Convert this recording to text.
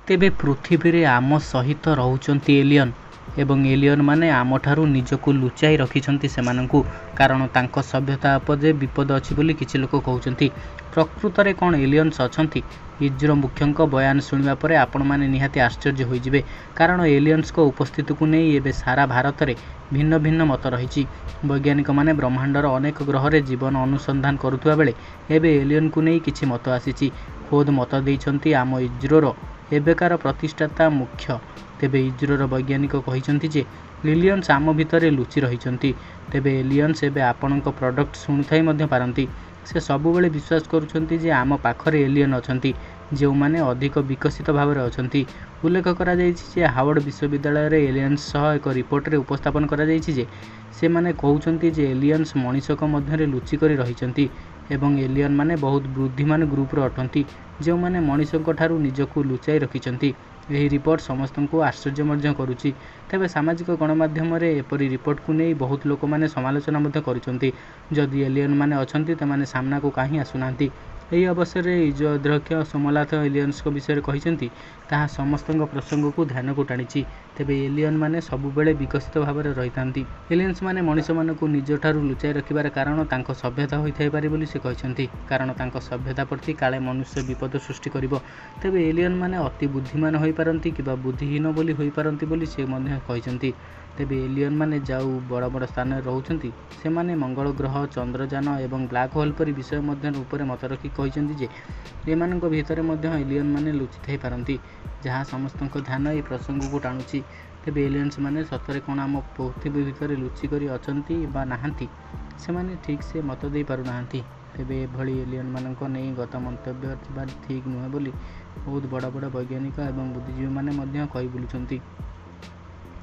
ତେବେ ପୃଥିବୀରେ ଆମ ସହିତ ରହୁଛନ୍ତି ଏଲିଅନ୍ ଏବଂ ଏଲିଅନ୍ ମାନେ ଆମଠାରୁ ନିଜକୁ ଲୁଚାଇ ରଖିଛନ୍ତି ସେମାନଙ୍କୁ, କାରଣ ତାଙ୍କ ସଭ୍ୟତା ଉପରେ ବିପଦ ଅଛି ବୋଲି କିଛି ଲୋକ କହୁଛନ୍ତି। ପ୍ରକୃତରେ କ'ଣ ଏଲିଅନ୍ସ ଅଛନ୍ତି? ଇସ୍ରୋ ମୁଖ୍ୟଙ୍କ ବୟାନ ଶୁଣିବା ପରେ ଆପଣମାନେ ନିହାତି ଆଶ୍ଚର୍ଯ୍ୟ ହୋଇଯିବେ, କାରଣ ଏଲିଅନ୍ସଙ୍କ ଉପସ୍ଥିତିକୁ ନେଇ ଏବେ ସାରା ଭାରତରେ ଭିନ୍ନ ଭିନ୍ନ ମତ ରହିଛି। ବୈଜ୍ଞାନିକମାନେ ବ୍ରହ୍ମାଣ୍ଡର ଅନେକ ଗ୍ରହରେ ଜୀବନ ଅନୁସନ୍ଧାନ କରୁଥିବା ବେଳେ ଏବେ ଏଲିଅନ୍କୁ ନେଇ କିଛି ମତ ଆସିଛି। ଖୋଦ୍ ମତ ଦେଇଛନ୍ତି ଆମ ଇସ୍ରୋର ଏବେକାର ପ୍ରତିଷ୍ଠାତା ମୁଖ୍ୟ। ତେବେ ଇସ୍ରୋର ବୈଜ୍ଞାନିକ କହିଛନ୍ତି ଯେ ଏଲିଅନ୍ସ ଆମ ଭିତରେ ଲୁଚି ରହିଛନ୍ତି। ତେବେ ଏଲିଅନ୍ସ ଏବେ ଆପଣଙ୍କ ପ୍ରଡକ୍ଟ ଶୁଣୁଥାଇ ମଧ୍ୟ ପାରନ୍ତି। ସେ ସବୁବେଳେ ବିଶ୍ୱାସ କରୁଛନ୍ତି ଯେ ଆମ ପାଖରେ ଏଲିଅନ୍ ଅଛନ୍ତି, ଯେଉଁମାନେ ଅଧିକ ବିକଶିତ ଭାବରେ ଅଛନ୍ତି। ଉଲ୍ଲେଖ କରାଯାଇଛି ଯେ ହାୱାର୍ଡ ବିଶ୍ୱବିଦ୍ୟାଳୟରେ ଏଲିଅନ୍ସ ସହ ଏକ ରିପୋର୍ଟରେ ଉପସ୍ଥାପନ କରାଯାଇଛି ଯେ ସେମାନେ କହୁଛନ୍ତି ଯେ ଏଲିଅନ୍ସ ମଣିଷଙ୍କ ମଧ୍ୟରେ ଲୁଚି କରି ରହିଛନ୍ତି ଏବଂ ଏଲିଅନ୍ ମାନେ ବହୁତ ବୁଦ୍ଧିମାନ ଗ୍ରୁପର ଅଟନ୍ତି, ଯେଉଁମାନେ ମଣିଷଙ୍କ ଠାରୁ ନିଜକୁ ଲୁଚାଇ ରଖିଛନ୍ତି। ଏହି ରିପୋର୍ଟ ସମସ୍ତଙ୍କୁ ଆଶ୍ଚର୍ଯ୍ୟ ମଧ୍ୟ କରୁଛି। ତେବେ ସାମାଜିକ ଗଣମାଧ୍ୟମରେ ଏପରି ରିପୋର୍ଟକୁ ନେଇ ବହୁତ ଲୋକମାନେ ସମାଲୋଚନା ମଧ୍ୟ କରୁଛନ୍ତି। ଯଦି ଏଲିଅନ୍ ମାନେ ଅଛନ୍ତି, ସେମାନେ ସାମ୍ନାକୁ କାହିଁ ଆସୁନାହାନ୍ତି? ଏହି ଅବସରରେ ଇସ୍ରୋ ଅଧ୍ୟକ୍ଷ ସୋମନାଥ ଏଲିଅନ୍ସଙ୍କ ବିଷୟରେ କହିଛନ୍ତି, ତାହା ସମସ୍ତଙ୍କ ପ୍ରସଙ୍ଗକୁ ଧ୍ୟାନକୁ ଟାଣିଛି। ତେବେ ଏଲିଅନ୍ ମାନେ ସବୁବେଳେ ବିକଶିତ ଭାବରେ ରହିଥାନ୍ତି। ଏଲିଅନ୍ସ ମାନେ ମଣିଷମାନଙ୍କୁ ନିଜଠାରୁ ଲୁଚାଇ ରଖିବାର କାରଣ ତାଙ୍କ ସଭ୍ୟତା ହୋଇଥାଇପାରେ ବୋଲି ସେ କହିଛନ୍ତି, କାରଣ ତାଙ୍କ ସଭ୍ୟତା ପ୍ରତି କାଳେ ମନୁଷ୍ୟ ବିପଦ ସୃଷ୍ଟି କରିବ। ତେବେ ଏଲିଅନ୍ ମାନେ ଅତି ବୁଦ୍ଧିମାନ ହୋଇପାରନ୍ତି କିମ୍ବା ବୁଦ୍ଧିହୀନ ବୋଲି ହୋଇପାରନ୍ତି ବୋଲି ସେ ମଧ୍ୟ କହିଛନ୍ତି। ତେବେ ଏଲିଅନ୍ ମାନେ ଯେଉଁ ବଡ଼ ବଡ଼ ସ୍ଥାନରେ ରହୁଛନ୍ତି, ସେମାନେ ମଙ୍ଗଳ ଗ୍ରହ, ଚନ୍ଦ୍ରଯାନ ଏବଂ ବ୍ଲାକ୍ ହୋଲ୍ ପରି ବିଷୟ ମଧ୍ୟ ଉପରେ ମତ ରଖି କହିଛନ୍ତି ଯେ ଏମାନଙ୍କ ଭିତରେ ମଧ୍ୟ ଏଲିଅନ୍ ମାନେ ଲୁଚିଥାଇ ପାରନ୍ତି, ଯାହା ସମସ୍ତଙ୍କ ଧ୍ୟାନ ଏହି ପ୍ରସଙ୍ଗକୁ ଟାଣୁଛି। ତେବେ ଏଲିଅନ୍ସ ମାନେ ସତରେ କ'ଣ ଆମ ପୃଥିବୀ ଭିତରେ ଲୁଚି କରି ଅଛନ୍ତି ବା ନାହାନ୍ତି, ସେମାନେ ଠିକ୍ ସେ ମତ ଦେଇ ପାରୁନାହାନ୍ତି। ତେବେ ଏଭଳି ଏଲିଅନ୍ ମାନଙ୍କ ନେଇ ଗତ ମନ୍ତବ୍ୟ ଥିବା ଠିକ୍ ନୁହେଁ ବୋଲି ବହୁତ ବଡ଼ ବଡ଼ ବୈଜ୍ଞାନିକ ଏବଂ ବୁଦ୍ଧିଜୀବୀମାନେ ମଧ୍ୟ କହି ବୁଲୁଛନ୍ତି।